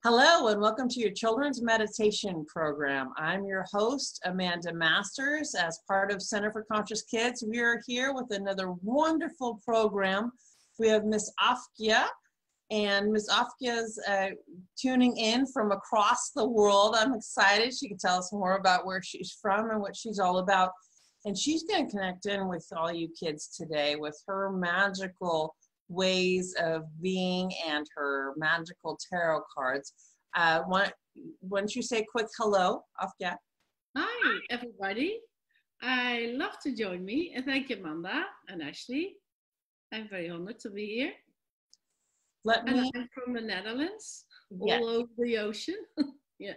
Hello and welcome to your Children's Meditation Program. I'm your host, Amanda Masters. As part of Center for Conscious Kids, we are here with another wonderful program. We have Miss Ofkje, and Miss Ofkje is tuning in from across the world. I'm excited. She can tell us more about where she's from and what she's all about. And she's going to connect in with all you kids today with her magical ways of being and her magical tarot cards. Why don't you say a quick hello, Ofkje? Hi, everybody. I love to join me, and thank you, Amanda and Ashley. I'm very honored to be here. I'm from the Netherlands, all over the ocean. Yeah.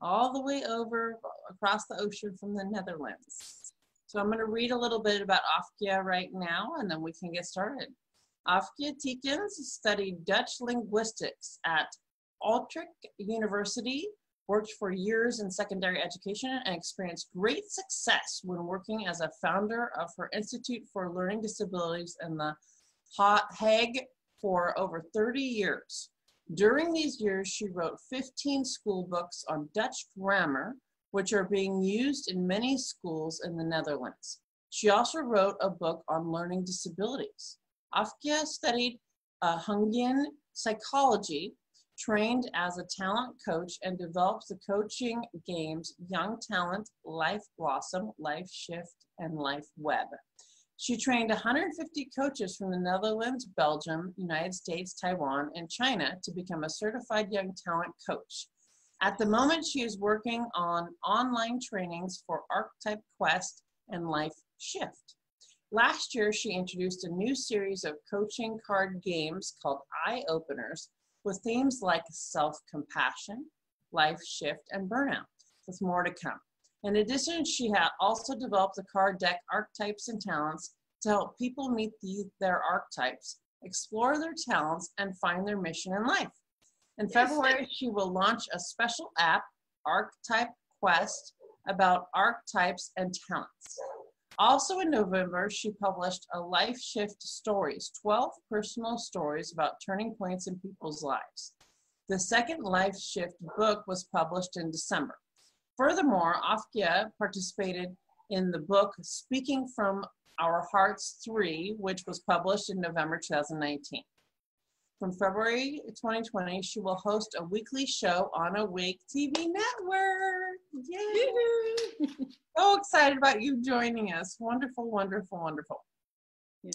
All the way over across the ocean from the Netherlands. So I'm going to read a little bit about Ofkje right now, and then we can get started. Ofkje Teekens studied Dutch linguistics at Utrecht University, worked for years in secondary education, and experienced great success when working as a founder of her Institute for Learning Disabilities in The Hague for over 30 years. During these years, she wrote 15 school books on Dutch grammar, which are being used in many schools in the Netherlands. She also wrote a book on learning disabilities. Ofkje studied Jungian psychology, trained as a talent coach, and developed the coaching games Young Talent, Life Blossom, Life Shift, and Life Web. She trained 150 coaches from the Netherlands, Belgium, United States, Taiwan, and China to become a certified Young Talent coach. At the moment, she is working on online trainings for Archetype Quest and Life Shift. Last year, she introduced a new series of coaching card games called Eye Openers with themes like self-compassion, life shift, and burnout, with more to come. In addition, she had also developed the card deck Archetypes and Talents to help people meet their archetypes, explore their talents, and find their mission in life. In February, she will launch a special app, Archetype Quest, about archetypes and talents. Also in November, she published a Life Shift Stories, 12 personal stories about turning points in people's lives. The second Life Shift book was published in December. Furthermore, Ofkje participated in the book Speaking from Our Hearts 3, which was published in November 2019. From February 2020, she will host a weekly show on Awake TV network. Yay! So excited about you joining us. Wonderful, wonderful, wonderful. Yeah.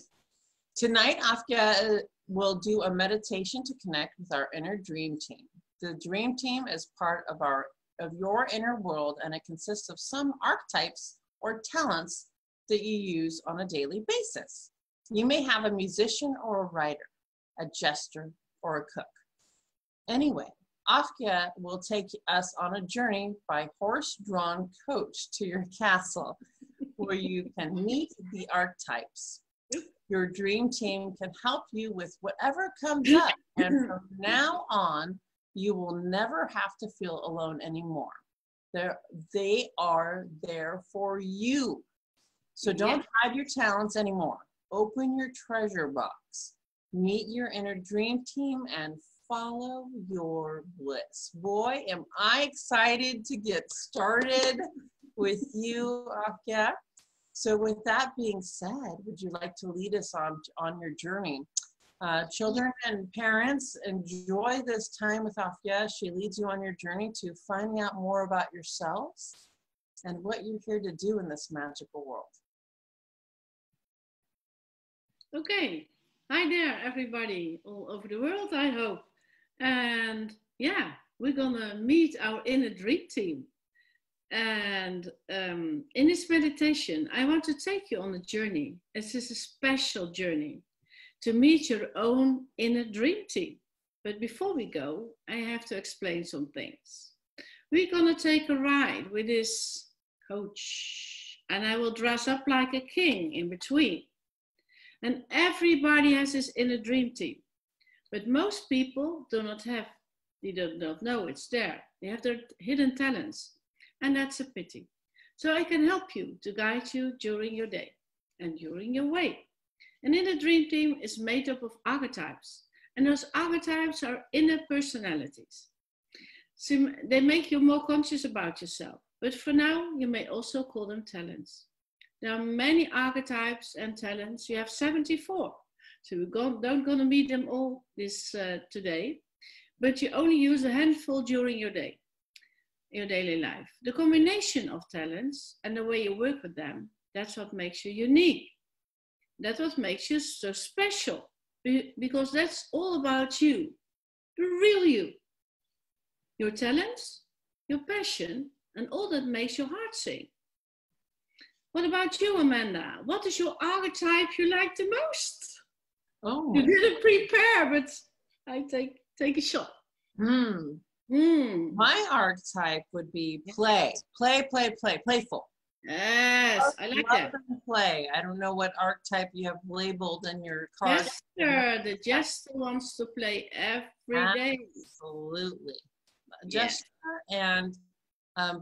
Tonight, Ofkje will do a meditation to connect with our inner dream team. The dream team is part of your inner world, and it consists of some archetypes or talents that you use on a daily basis. You may have a musician or a writer, a jester, or a cook. Anyway, Ofkje will take us on a journey by horse-drawn coach to your castle, where you can meet the archetypes. Your dream team can help you with whatever comes up, and from now on, you will never have to feel alone anymore. They are there for you. So don't hide your talents anymore. Open your treasure box. Meet your inner dream team and follow your bliss. Boy, am I excited to get started with you, Ofkje. So with that being said, would you like to lead us on your journey? Children and parents, enjoy this time with Ofkje. She leads you on your journey to finding out more about yourselves and what you're here to do in this magical world. Okay. Hi there, everybody, all over the world, I hope. And yeah, we're gonna meet our inner dream team. And in this meditation, I want to take you on a journey. This is a special journey to meet your own inner dream team. But before we go, I have to explain some things. We're gonna take a ride with this coach, and I will dress up like a king in between. And everybody has his inner dream team. But most people do not know it's there. They have their hidden talents. And that's a pity. So I can help you to guide you during your day and during your way. An inner dream team is made up of archetypes. And those archetypes are inner personalities. So they make you more conscious about yourself. But for now, you may also call them talents. There are many archetypes and talents. You have 74. So we don't going to meet them all this today. But you only use a handful during your day, your daily life. The combination of talents and the way you work with them, that's what makes you unique. That's what makes you so special. Because that's all about you, the real you. Your talents, your passion, and all that makes your heart sing. What about you, Amanda? What is your archetype you like the most? Oh. You didn't prepare, but I take a shot. My archetype would be playful. Yes, I like that. Play. I don't know what archetype you have labeled in your card. Jester. The jester wants to play every day. Absolutely. Jester and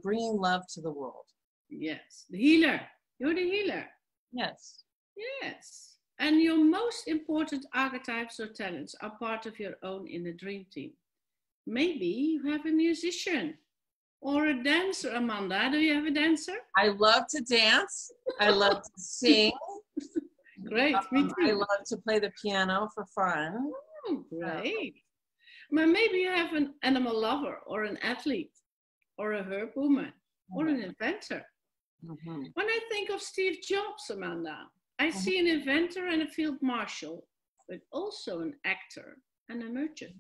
bringing love to the world. Yes. The healer. You're the healer. Yes. Yes. And your most important archetypes or talents are part of your own inner dream team. Maybe you have a musician or a dancer, Amanda. Do you have a dancer? I love to dance. I love to sing. Great, me too. I love to play the piano for fun. Oh, great. But maybe you have an animal lover or an athlete or a herb woman or an inventor. When I think of Steve Jobs, Amanda, I see an inventor and a field marshal, but also an actor and a merchant.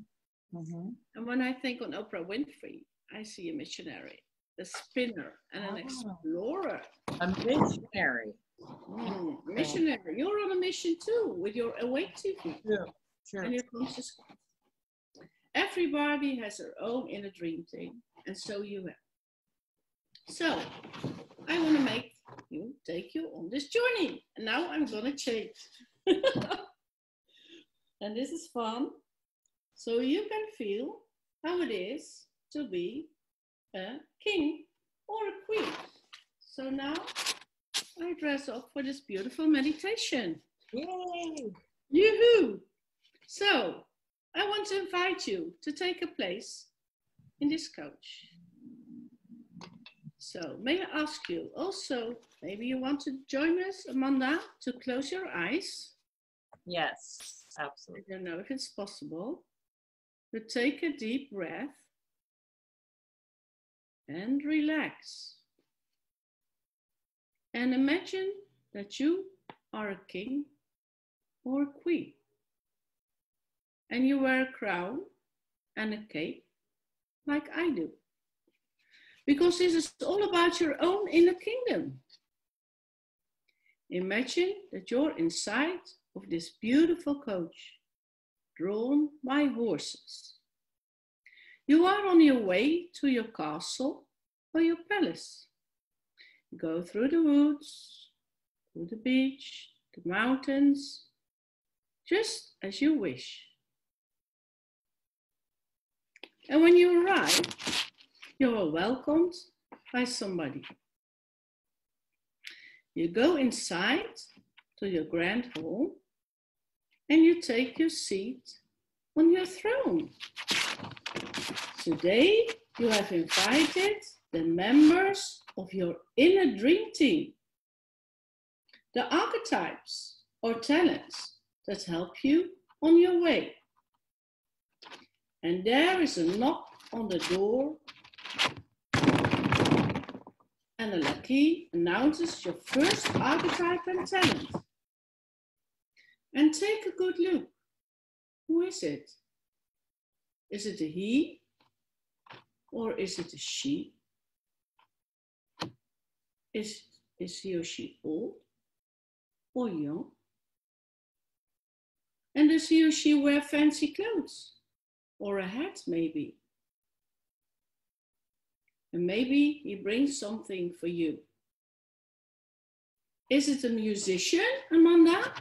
And when I think on Oprah Winfrey, I see a missionary, a spinner, and an explorer. A missionary. Missionary. You're on a mission too with your Awake TV. Sure. And your conscious. Everybody has their own inner dream team, and so you have. So I want to take you on this journey. And now I'm going to change. And this is fun. So you can feel how it is to be a king or a queen. So now I dress up for this beautiful meditation. Yay! Yoo-hoo! So I want to invite you to take a place in this couch. So may I ask you also, maybe you want to join us, Amanda, to close your eyes? Yes, absolutely. I don't know if it's possible. But take a deep breath and relax. And imagine that you are a king or a queen. And you wear a crown and a cape like I do. Because this is all about your own inner kingdom. Imagine that you're inside of this beautiful coach, drawn by horses. You are on your way to your castle or your palace. Go through the woods, through the beach, the mountains, just as you wish. And when you arrive, you are welcomed by somebody. You go inside to your grand hall and you take your seat on your throne. Today, you have invited the members of your inner dream team, the archetypes or talents that help you on your way. And there is a knock on the door, and a lackey announces your first archetype and talent. And take a good look. Who is it? Is it a he or is it a she? Is he or she old or young? And does he or she wear fancy clothes or a hat maybe? And maybe he brings something for you. Is it a musician, Amanda?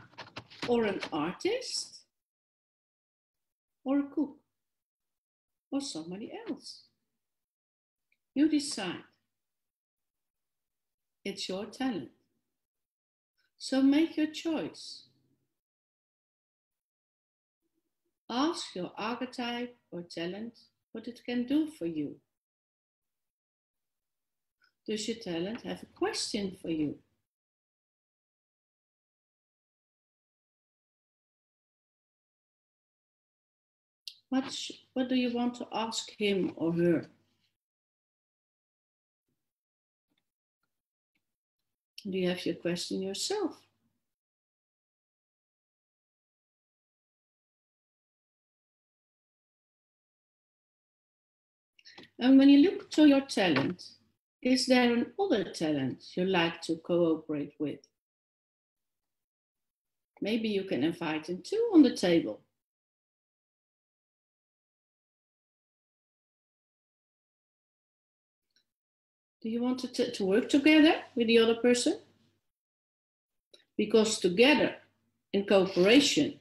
Or an artist? Or a cook? Or somebody else? You decide. It's your talent. So make your choice. Ask your archetype or talent what it can do for you. Does your talent have a question for you? What do you want to ask him or her? Do you have your question yourself? And when you look to your talent, is there another talent you like to cooperate with? Maybe you can invite him too on the table. Do you want to work together with the other person? Because together, in cooperation,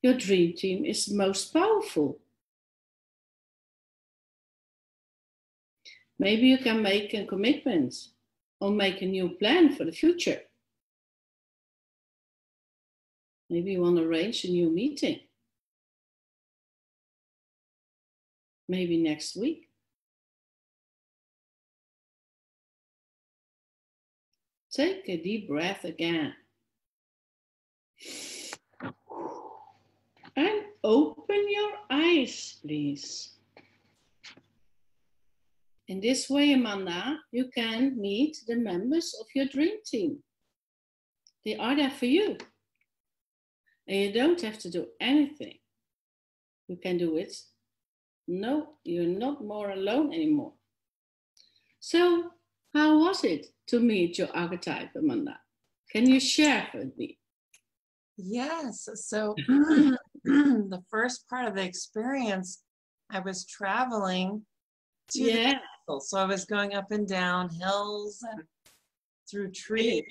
your dream team is most powerful. Maybe you can make a commitment or make a new plan for the future. Maybe you want to arrange a new meeting. Maybe next week. Take a deep breath again. And open your eyes, please. In this way, Amanda, you can meet the members of your dream team. They are there for you. And you don't have to do anything. You can do it. No, you're not more alone anymore. So, how was it to meet your archetype, Amanda? Can you share with me? Yes. So the first part of the experience, I was traveling to the castle. So I was going up and down hills and through trees,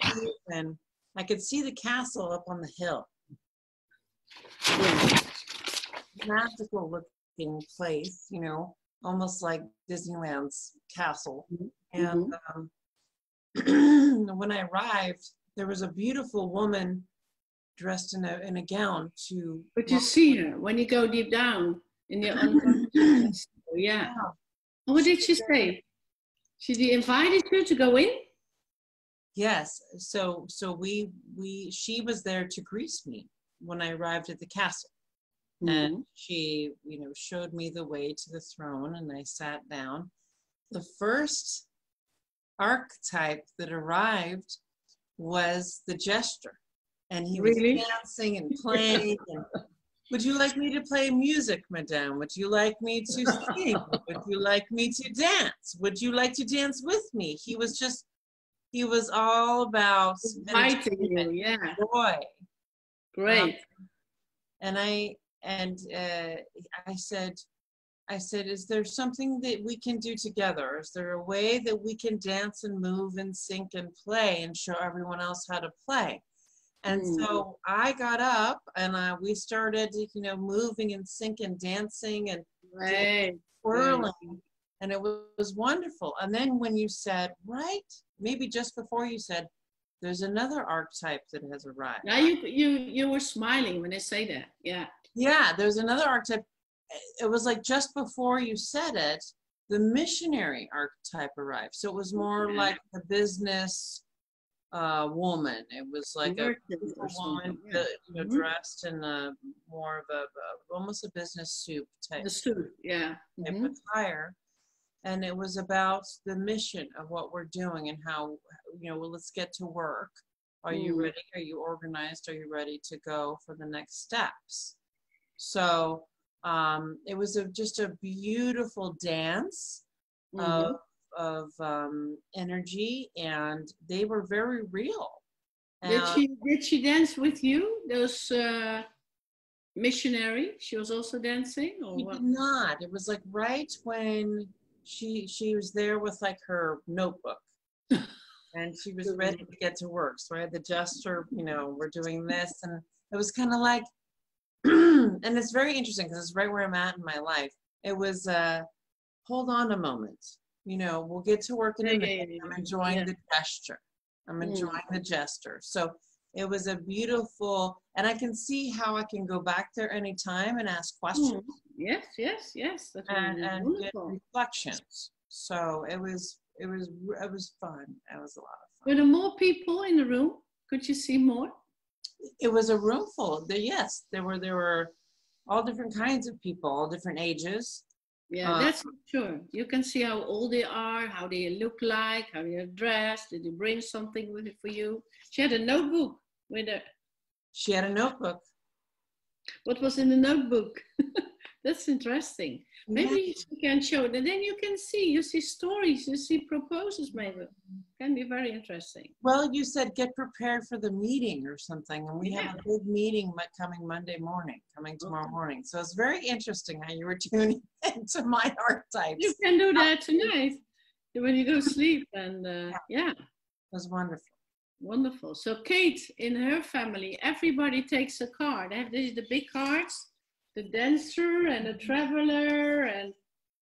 and I could see the castle up on the hill. Yeah. Magical looking place, you know, almost like Disneyland's castle. And when I arrived, there was a beautiful woman dressed in a gown to. But you see her when you go deep down in your unconscious. Yeah. And what did she say? She invited you to go in? Yes. So she was there to greet me when I arrived at the castle. And she, you know, showed me the way to the throne, and I sat down. The first archetype that arrived was the jester, and he was dancing and playing. And, would you like me to play music, madame? Would you like me to sing? Would you like me to dance? Would you like to dance with me? He was all about inviting you, joy. Great. I said, is there something that we can do together? Is there a way that we can dance and move and sync and play and show everyone else how to play? And so I got up and we started, you know, moving and syncing, dancing and twirling. And it was wonderful. And then when you said, maybe just before you said, there's another archetype that has arrived. Yeah, you were smiling when I say that. Yeah. Yeah, there's another archetype. It was like just before you said it, the missionary archetype arrived. So it was more like the business woman. It was like a woman, you know, dressed in more of almost a business suit type. The suit, type attire. And it was about the mission of what we're doing and how, you know, well, let's get to work. Are you ready? Are you organized? Are you ready to go for the next steps? So it was just a beautiful dance of energy, and they were very real. Did she dance with you? Those missionary? She was also dancing, or she did not. It was like right when she was there with like her notebook. And she was ready to get to work. So I had the gesture, you know, we're doing this. And it was kind of like, and it's very interesting because it's right where I'm at in my life. It was, hold on a moment. You know, we'll get to work in a minute. I'm enjoying the gesture. I'm enjoying the gesture. So It was a beautiful, and I can see how I can go back there anytime and ask questions Yes, yes, yes. That will be and get wonderful. reflections. So it was fun. It was a lot of Were fun. there more people in the room? Could you see more? It was a room full. Yes, there were all different kinds of people, all different ages. Yeah, that's for sure. You can see how old they are, how they look like, how they are dressed. Did they bring something with it for you? She had a notebook with her. She had a notebook. What was in the notebook? That's interesting. Yeah. Maybe you can show it, and then you see stories, you see proposals. Maybe can be very interesting. Well, you said get prepared for the meeting or something, and we have a big meeting coming tomorrow morning. So it's very interesting how you were tuning into my archetypes. You can do that tonight when you go to sleep, and yeah. It was wonderful. Wonderful. So Kate, in her family, everybody takes a card. They have the big cards, the dancer and the traveler, and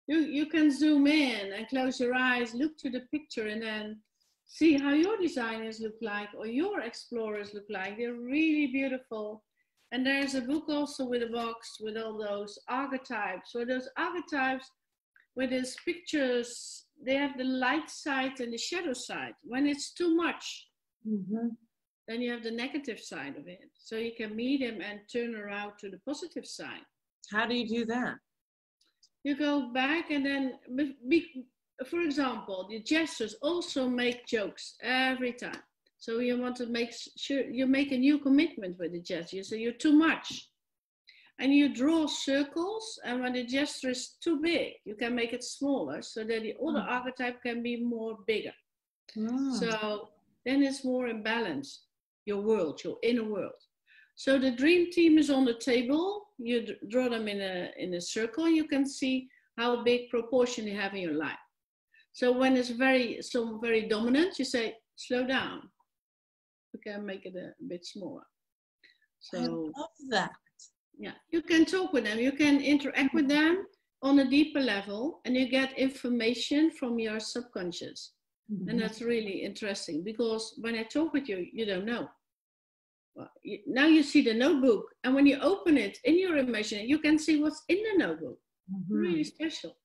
you can zoom in and close your eyes, look to the picture, and then see how your designers look like or your explorers look like. They're really beautiful. And there's a book also with a box with all those archetypes. So those archetypes with these pictures, they have the light side and the shadow side. When it's too much, then you have the negative side of it. So you can meet them and turn around to the positive side. How do you do that? You go back and then, for example, the gestures also make jokes every time. So you want to make sure you make a new commitment with the gesture. So you're too much. And you draw circles, and when the gesture is too big, you can make it smaller so that the other archetype can be more bigger. So then it's more in balance, your world, your inner world. So the dream team is on the table. You draw them in a circle. You can see how big proportion you have in your life. So when it's very dominant, you say, slow down. You can make it a bit smaller. So, I love that. Yeah, you can talk with them. You can interact with them on a deeper level, and you get information from your subconscious. And that's really interesting, because when I talk with you, you don't know. Well, now you see the notebook, and when you open it in your imagination, you can see what's in the notebook. Really special.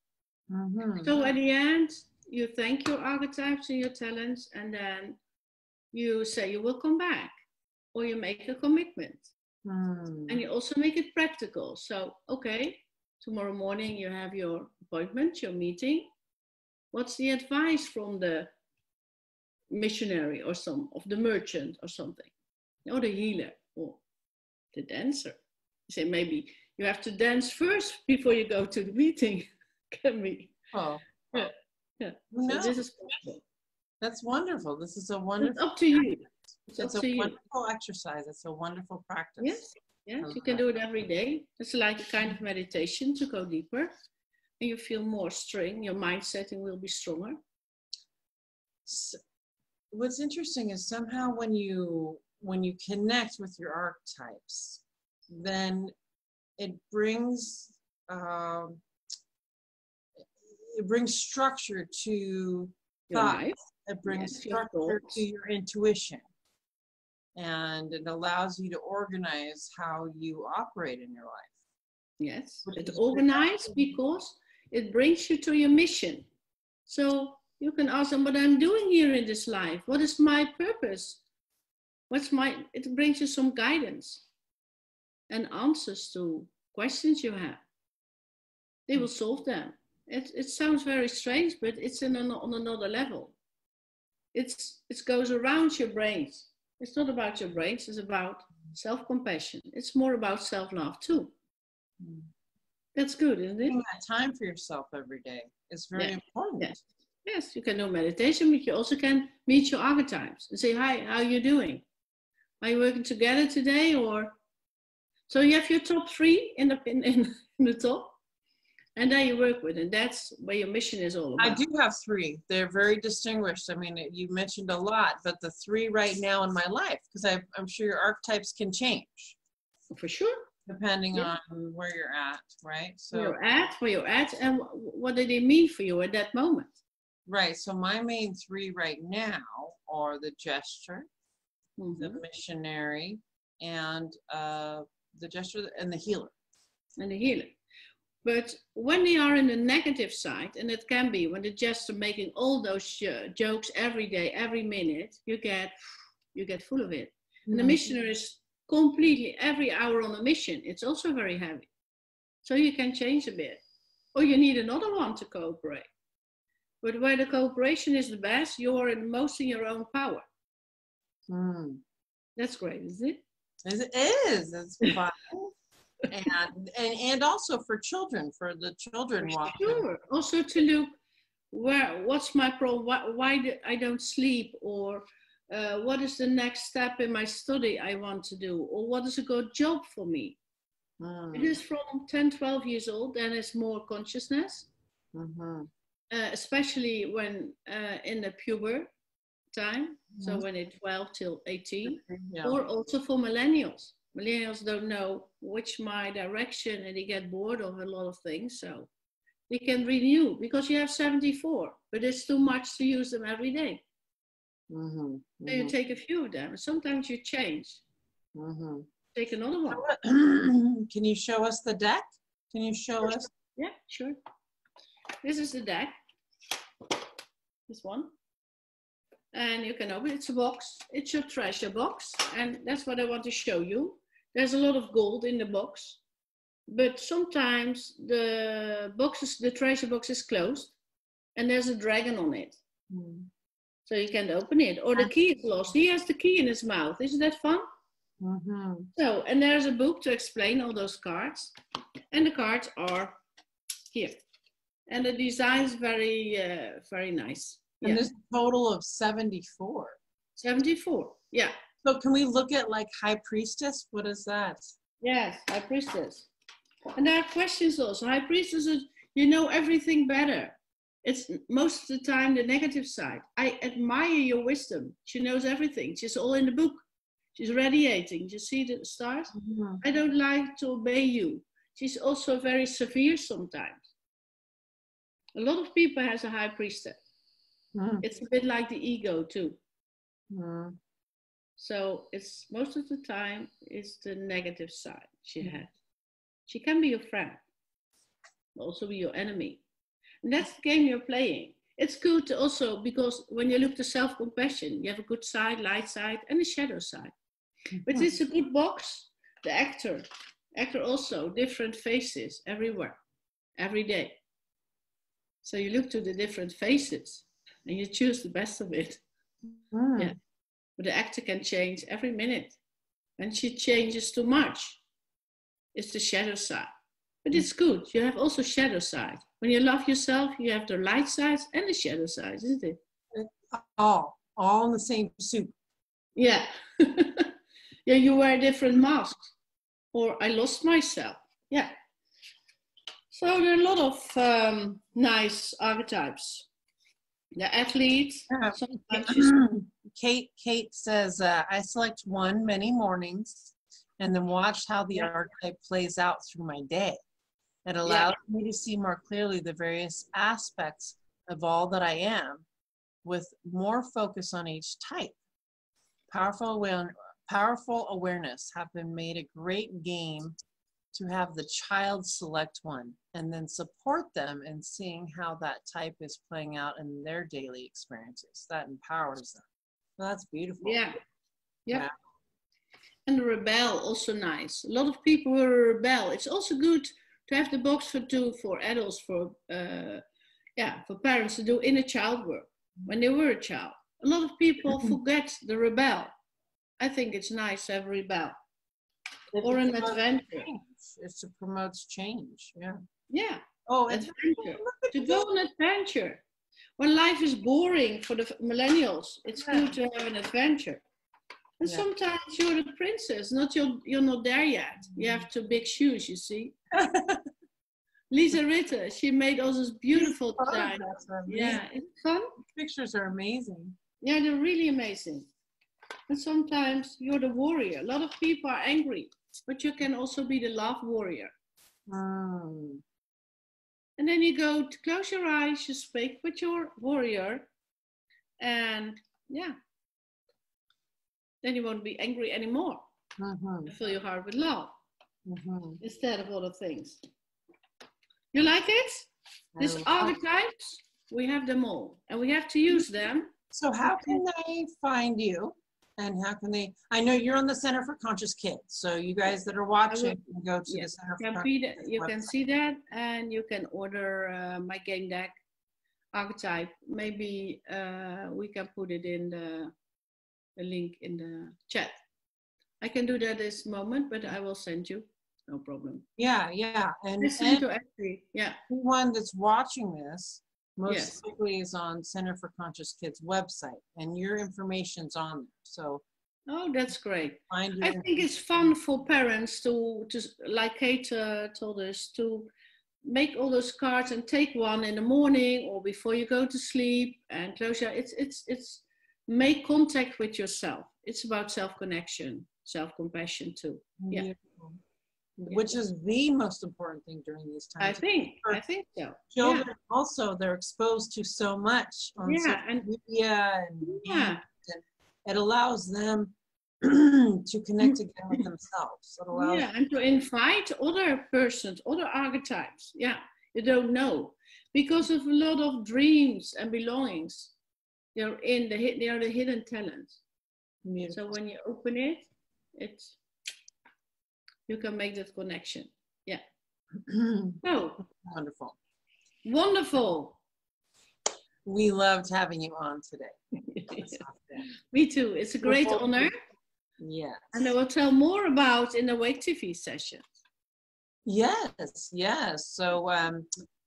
So at the end, you thank your archetypes and your talents, and then you say you will come back, or you make a commitment. And you also make it practical. So, okay, tomorrow morning you have your appointment, your meeting. What's the advice from the missionary or the merchant or something? Or the healer or the dancer. You say maybe you have to dance first before you go to the meeting. Can be. Yeah. So this is possible. That's wonderful. This is a wonderful. It's up to you. It's a wonderful exercise. It's a wonderful practice. Yes, you can do it every day. It's like a kind of meditation to go deeper, and you feel more strength. Your mind setting will be stronger. So, what's interesting is somehow when you connect with your archetypes, then it brings structure to thoughts. It brings structure to your intuition. And it allows you to organize how you operate in your life. Yes, it's organized because it brings you to your mission. So you can ask them what I'm doing here in this life. What is my purpose? It brings you some guidance and answers to questions you have. They will solve them. It sounds very strange, but it's on another level. It goes around your brains. It's not about your brains, it's about self-compassion. It's more about self-love too. That's good, isn't it? Taking that time for yourself every day is very important. Yes, you can do meditation, but you also can meet your archetypes and say, hi, how are you doing? Are you working together today? Or so you have your top 3 in the top, and then you work with, and that's where your mission is all about. I do have 3. They're very distinguished. I mean, you mentioned a lot, but the 3 right now in my life, because I'm sure your archetypes can change. For sure. Depending on where you're at, right? So where you're at, and what do they mean for you at that moment? Right. So my main 3 right now are the gesture, the missionary, and the gesture and the healer. And the healer. But when they are in the negative side, and it can be when the jester making all those jokes every day, every minute, you get full of it. And the missionary is completely every hour on a mission. It's also very heavy. So you can change a bit. Or you need another one to cooperate. But where the cooperation is the best, you're most in your own power. That's great, isn't it? It is. It's fun. and also for children, for the children walking. Sure. Also to look what's my problem, why I don't sleep, or what is the next step in my study I want to do, or what is a good job for me. It is from 10, 12 years old, then it's more consciousness, especially when in the puber time, so when it's 12 till 18, or also for millennials. Millennials don't know which my direction, and they get bored of a lot of things, so they can renew, because you have 74, but it's too much to use them every day. So you take a few of them, and sometimes you change. Take another one. Can you show us the deck? Can you show us? Yeah, sure. This is the deck. This one. And you can open it. It's a box. It's your treasure box. And that's what I want to show you. There's a lot of gold in the box. But sometimes the treasure box is closed. And there's a dragon on it. So you can't open it. Or the key is lost. He has the key in his mouth. Isn't that fun? So, and there's a book to explain all those cards. And the cards are here. And the design is very, very nice. And there's a total of 74. 74, yeah. So can we look at like High Priestess? What is that? Yes, High Priestess. And there are questions also. High Priestess is, you know everything better. It's most of the time the negative side. I admire your wisdom. She knows everything. She's all in the book. She's radiating. You see the stars? I don't like to obey you. She's also very severe sometimes. A lot of people has a High Priestess. It's a bit like the ego too. So it's most of the time it's the negative side she has. She can be your friend, but also be your enemy. And that's the game you're playing. It's good to also, because when you look to self-compassion, you have a good side, light side, and a shadow side. But it's a good box. The actor also, different faces everywhere, every day. So you look to the different faces and you choose the best of it. Yeah. But the actor can change every minute. When she changes too much, it's the shadow side. But it's good. You have also shadow side. When you love yourself, you have the light sides and the shadow sides, isn't it? All in the same soup. Yeah. Yeah, you wear different masks. Or I lost myself. Yeah. So there are a lot of nice archetypes. The athlete. Kate says, I select one many mornings and then watch how the archetype plays out through my day. It allows me to see more clearly the various aspects of all that I am, with more focus on each type. Powerful awareness have been made a great game to have the child select one and then support them in seeing how that type is playing out in their daily experiences. That empowers them. Well, that's beautiful. Yeah. And the rebel, also nice. A lot of people who are rebel. It's also good to have the box for adults, for parents to do inner child work when they were a child. A lot of people forget the rebel. I think it's nice to have a rebel. Or an adventure. It's to promote change. Yeah. Oh, adventure. To go on adventure. When life is boring for the millennials, it's good to have an adventure. And sometimes you're the princess, you're not there yet. You have two big shoes, you see. Lisa Ritter, she made all those beautiful designs. Yeah, it's fun. The pictures are amazing. Yeah, they're really amazing. And sometimes you're the warrior. A lot of people are angry, but you can also be the love warrior. And then you go to close your eyes, you speak with your warrior, and Then you won't be angry anymore. You fill your heart with love instead of other things. You like it? These archetypes, we have them all, and we have to use them. So how can they find you? And how can they, I know you're on the Center for Conscious Kids, so you guys that are watching can go to the Center for Conscious Kids. You can see that, and you can order my game deck, Archetype. Maybe we can put it in the link in the chat. I can do that this moment, but I will send you. No problem. Yeah. And everyone that's watching this most likely is on Center for Conscious Kids website, and your information's on there. So that's great. I think it's fun for parents to like Kate told us, to make all those cards and take one in the morning or before you go to sleep and close your. It's make contact with yourself. It's about self-connection, self-compassion too. Which is the most important thing during these times. I think so. Children also, they're exposed to so much on social media and it allows them to connect again with themselves. It allows and to invite other persons, other archetypes. You don't know, because of a lot of dreams and belongings. They are the hidden talents. So when you open it, you can make that connection. So wonderful. We loved having you on today. Me too. It's a great honor. Yes. And I will tell more about in the Awake TV session. Yes. So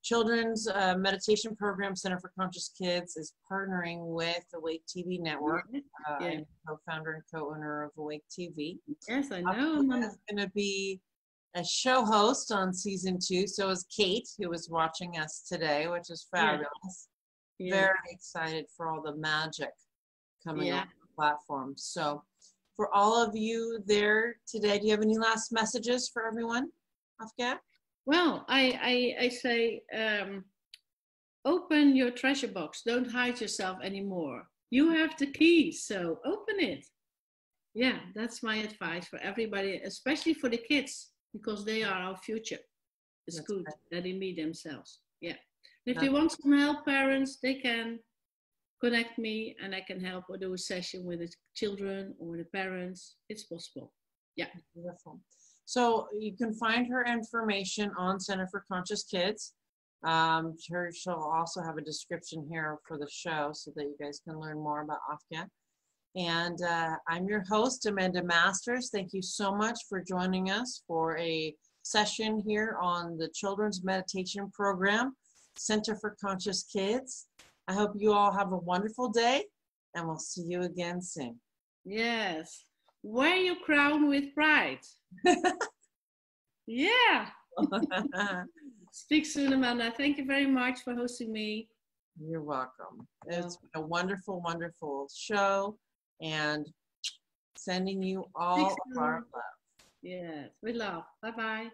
Children's Meditation Program Center for Conscious Kids is partnering with Awake TV Network. I'm co-founder and co-owner of Awake TV. Yes, I know. I'm going to be a show host on season 2. So is Kate, who is watching us today, which is fabulous. Very excited for all the magic coming on the platform. So for all of you there today, do you have any last messages for everyone, Ofkje? Well, I say, open your treasure box. Don't hide yourself anymore. You have the key, so open it. Yeah, that's my advice for everybody, especially for the kids, because they are our future. It's good that they meet themselves. Yeah. If they want some help, parents, they can connect me and I can help or do a session with the children or the parents. It's possible. Yeah. Beautiful. So you can find her information on Center for Conscious Kids. She'll also have a description here for the show so that you guys can learn more about Ofkje. And I'm your host, Amanda Masters. Thank you so much for joining us for a session here on the Children's Meditation Program, Center for Conscious Kids. I hope you all have a wonderful day, and we'll see you again soon. Yes. Wear your crown with pride. Yeah. Speak soon, Amanda. Thank you very much for hosting me. You're welcome. It's been a wonderful, wonderful show, and sending you all of our love. Yes, with love. Bye-bye.